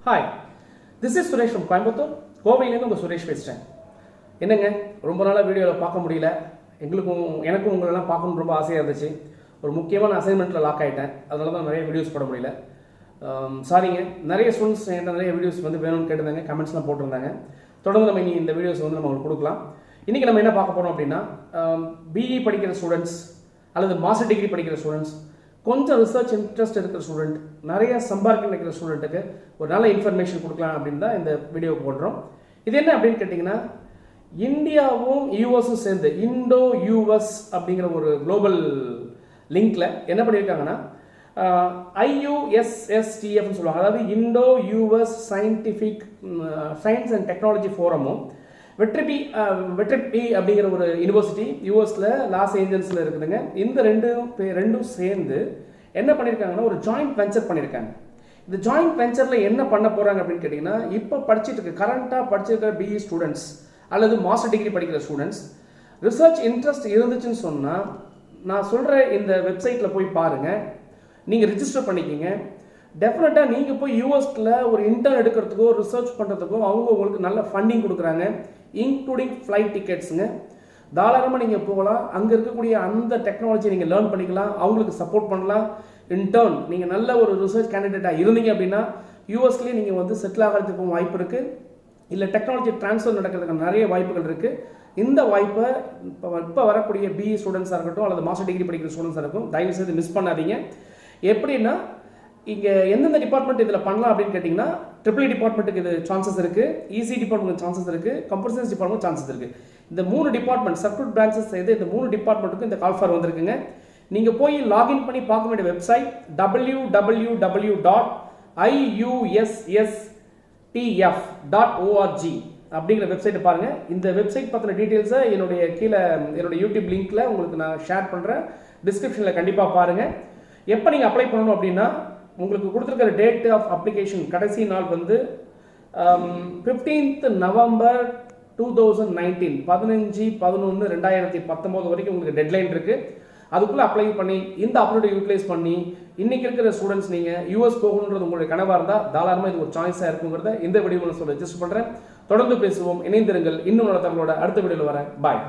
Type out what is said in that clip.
Hi, this is Suresh from Coimbatore. கோவையிலேருந்து உங்கள் சுரேஷ் பேசுகிறேன். என்னங்க, ரொம்ப நாளாக வீடியோவில் பார்க்க முடியல. எனக்கும் உங்களெல்லாம் பார்க்கணுன்னு ரொம்ப ஆசையாக இருந்துச்சு. ஒரு முக்கியமான அசைன்மெண்ட்டில் லாக் ஆகிட்டேன். அதனால தான் நிறைய வீடியோஸ் போட முடியல. சாரிங்க. நிறைய ஸ்டூடெண்ட்ஸ் என்கிட்ட நிறைய வீடியோஸ் வேணும்னு கேட்டிருந்தாங்க, கமெண்ட்ஸ்லாம் போட்டிருந்தாங்க. தொடர்ந்து நம்ம இந்த வீடியோஸ் நம்ம உங்களுக்கு கொடுக்கலாம். இன்றைக்கி நம்ம என்ன பார்க்க போகிறோம் அப்படின்னா, பிஇ படிக்கிற ஸ்டூடெண்ட்ஸ் அல்லது மாஸ்டர் டிகிரி படிக்கிற ஸ்டூடெண்ட்ஸ், கொஞ்சம் ரிசர்ச் இன்ட்ரெஸ்ட் இருக்கிற ஸ்டூடெண்ட், நிறைய சம்பாதிக்க நினைக்கிற ஸ்டூடெண்ட்டுக்கு ஒரு நல்ல இன்ஃபர்மேஷன் கொடுக்கலாம் அப்படின்னு தான் இந்த வீடியோ போடுறோம். இது என்ன அப்படின்னு கேட்டிங்கன்னா, இந்தியாவும் யூஎஸும் சேர்ந்து இண்டோ யூஎஸ் அப்படிங்கிற ஒரு குளோபல் லிங்க்ல என்ன பண்ணியிருக்காங்கன்னா, IUSSTFன்னு சொல்லுவாங்க. அதாவது Indo US science and technology ஃபோரமும் வெட்ரிபி அப்படிங்கிற ஒரு யூனிவர்சிட்டி யூஎஸ்ல லாஸ் ஏஞ்சல்ஸ்ல இருக்குதுங்க. இந்த ரெண்டும் சேர்ந்து என்ன பண்ணியிருக்காங்கன்னா, ஒரு ஜாயிண்ட் வெஞ்சர் பண்ணியிருக்காங்க. இந்த ஜாயிண்ட் வெஞ்சர்ல என்ன பண்ண போறாங்க அப்படின்னு கேட்டீங்கன்னா, இப்போ கரண்டா படிச்சிருக்கிற பிஇ ஸ்டூடெண்ட்ஸ் அல்லது மாஸ்டர் டிகிரி படிக்கிற ஸ்டூடெண்ட்ஸ் ரிசர்ச் இன்ட்ரெஸ்ட் இருந்துச்சுன்னு சொன்னா, நான் சொல்ற இந்த வெப்சைட்ல போய் பாருங்க. நீங்க ரிஜிஸ்டர் பண்ணிக்கிங்க. டெஃபினட்டா நீங்க போய் யூஎஸ்ல ஒரு இன்டர்ன் எடுக்கிறதுக்கோ ரிசர்ச் பண்றதுக்கோ அவங்க உங்களுக்கு நல்ல ஃபண்டிங் கொடுக்குறாங்க, இன்க்ளூடிங் ஃப்ளைட் டிக்கெட்ஸுங்க. தாராளமாக நீங்கள் போகலாம். அங்கே இருக்கக்கூடிய அந்த டெக்னாலஜி நீங்கள் லேர்ன் பண்ணிக்கலாம், அவங்களுக்கு சப்போர்ட் பண்ணலாம். இன்டர்ன் நீங்கள் நல்ல ஒரு ரிசர்ச் கேண்டிடேட்டாக இருந்தீங்க அப்படின்னா யூஎஸ்லேயே நீங்கள் செட்டில் ஆகிறதுக்கும் வாய்ப்பு இருக்குது. இல்லை டெக்னாலஜி ட்ரான்ஸ்ஃபர் நடக்கிறதுக்கு நிறைய வாய்ப்புகள் இருக்குது. இந்த வாய்ப்பை இப்போ வரக்கூடிய பிஇ ஸ்டூடெண்ட்ஸாக இருக்கட்டும் அல்லது மாஸ்டர் டிகிரி படிக்கிற ஸ்டூடெண்ட்ஸாக இருக்கும், தயவு செய்து மிஸ் பண்ணாதீங்க. எப்படின்னா, இங்கே எந்தெந்த டிபார்ட்மெண்ட் இதில் பண்ணலாம் அப்படின்னு கேட்டிங்கன்னா, ட்ரிபிள் டிபார்ட்மெண்ட்டுக்கு இது சான்சஸ் இருக்குது, இசி டிபார்ட்மெண்ட் சான்சஸ் இருக்குது, கம்ப்யூட்டர் சயின்ஸ் டிபார்ட்மெண்ட் சான்சஸ் இருக்குது. இந்த 3 டிபார்ட்மெண்ட் சப்ரூட் பிரான்ச்சஸ் செய்து இந்த 3 டிபார்ட்மெண்ட்டுக்கு இந்த கால்ஃபார் வந்திருக்குங்க. நீங்கள் போய் லாகின் பண்ணி பார்க்க வேண்டிய வெப்சைட் www.IUSSTF.org அப்படிங்கிற வெப்சைட்டை பாருங்கள். இந்த வெப்சைட் பற்றின டீட்டெயில்ஸை என்னுடைய யூடியூப் லிங்க்ல உங்களுக்கு நான் ஷேர் பண்ணுறேன். டிஸ்கிரிப்ஷனில் கண்டிப்பாக பாருங்கள். எப்போ நீங்கள் அப்ளை பண்ணணும் அப்படின்னா, உங்களுக்கு கொடுத்துருக்கிற டேட் ஆஃப் அப்ளிகேஷன் கடைசி நாள் 15th நவம்பர் 2019 15/11/2019 வரைக்கும் உங்களுக்கு டெட்லைன் இருக்கு. அதுக்குள்ள அப்ளை பண்ணி இந்த ஆப்பர்ச்சுனிட்டி யூட்டிலைஸ் பண்ணி இன்னைக்கு இருக்கிற ஸ்டூடெண்ட்ஸ் நீங்க யூஎஸ் போகணுன்றது உங்களுடைய கனவா இருந்தா தாராளமாக இது ஒரு சாய்ஸா இருக்குங்கிறத இந்த வீடியோவில் சொல்ல ரெஜிஸ்டர் பண்றேன். தொடர்ந்து பேசுவோம், இணைந்திருங்கள். இன்னும் தங்களோட அடுத்த வீடியோவில் வரேன். பாய்.